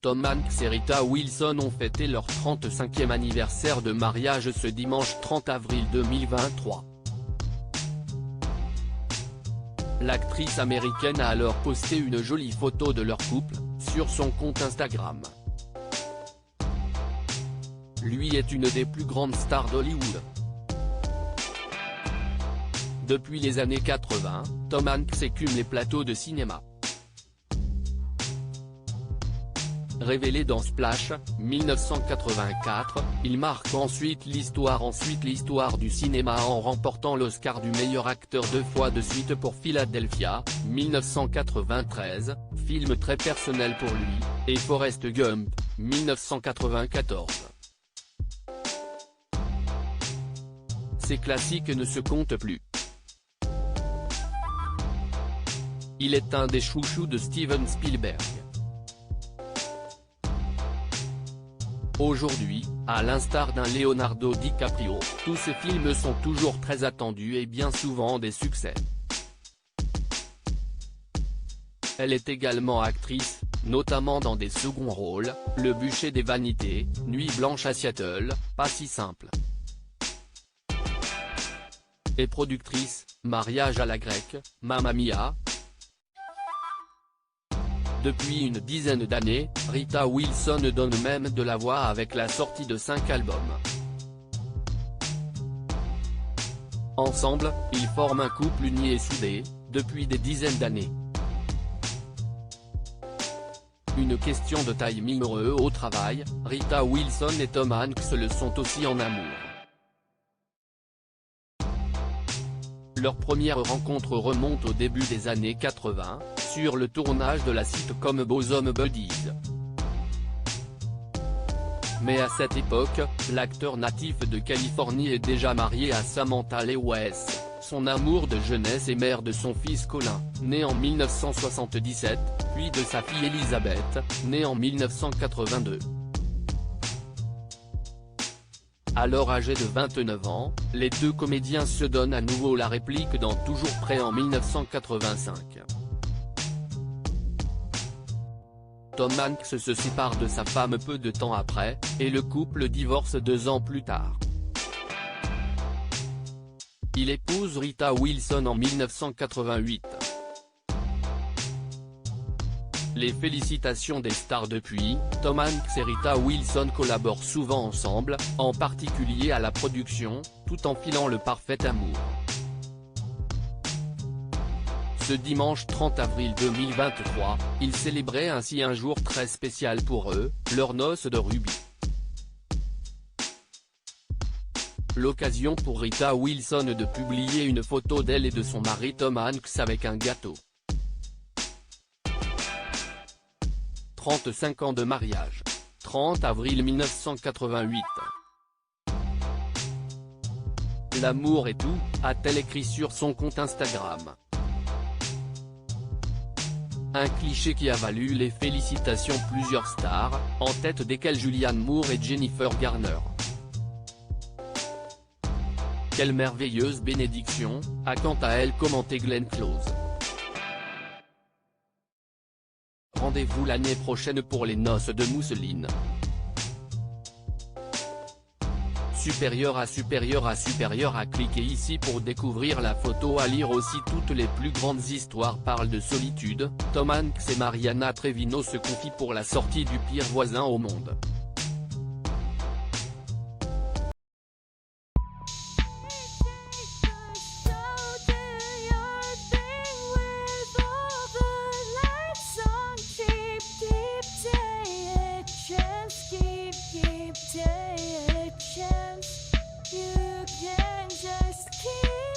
Tom Hanks et Rita Wilson ont fêté leur 35e anniversaire de mariage ce dimanche 30 avril 2023. L'actrice américaine a alors posté une jolie photo de leur couple, sur son compte Instagram. Lui est une des plus grandes stars d'Hollywood. Depuis les années 80, Tom Hanks écume les plateaux de cinéma. Révélé dans Splash, 1984, il marque ensuite l'histoire du cinéma en remportant l'Oscar du meilleur acteur 2 fois de suite pour Philadelphia, 1993, film très personnel pour lui, et Forrest Gump, 1994. Ces classiques ne se comptent plus. Il est un des chouchous de Steven Spielberg. Aujourd'hui, à l'instar d'un Leonardo DiCaprio, tous ses films sont toujours très attendus et bien souvent des succès. Elle est également actrice, notamment dans des seconds rôles, Le bûcher des vanités, Nuit blanche à Seattle, Pas si simple. Et productrice, Mariage à la grecque, Mamma Mia. Depuis une dizaine d'années, Rita Wilson donne même de la voix avec la sortie de 5 albums. Ensemble, ils forment un couple uni et soudé, depuis des dizaines d'années. Une question de timing heureux au travail, Rita Wilson et Tom Hanks le sont aussi en amour. Leur première rencontre remonte au début des années 80, sur le tournage de la sitcom Bosom Buddies. Mais à cette époque, l'acteur natif de Californie est déjà marié à Samantha Lewis, son amour de jeunesse et mère de son fils Colin, né en 1977, puis de sa fille Elizabeth, née en 1982. Alors âgés de 29 ans, les deux comédiens se donnent à nouveau la réplique dans Toujours prêt en 1985. Tom Hanks se sépare de sa femme peu de temps après, et le couple divorce 2 ans plus tard. Il épouse Rita Wilson en 1988. Les félicitations des stars depuis, Tom Hanks et Rita Wilson collaborent souvent ensemble, en particulier à la production, tout en filant le parfait amour. Ce dimanche 30 avril 2023, ils célébraient ainsi un jour très spécial pour eux, leur noce de rubis. L'occasion pour Rita Wilson de publier une photo d'elle et de son mari Tom Hanks avec un gâteau. 35 ans de mariage. 30 avril 1988. L'amour est tout, a-t-elle écrit sur son compte Instagram. Un cliché qui a valu les félicitations plusieurs stars, en tête desquelles Julianne Moore et Jennifer Garner. Quelle merveilleuse bénédiction, a quant à elle commenté Glenn Close. Rendez-vous l'année prochaine pour les noces de mousseline. Supérieur à cliquez ici pour découvrir la photo. À lire aussi toutes les plus grandes histoires parlent de solitude. Tom Hanks et Mariana Treviño se confient pour la sortie du Pire voisin au monde. You can just keep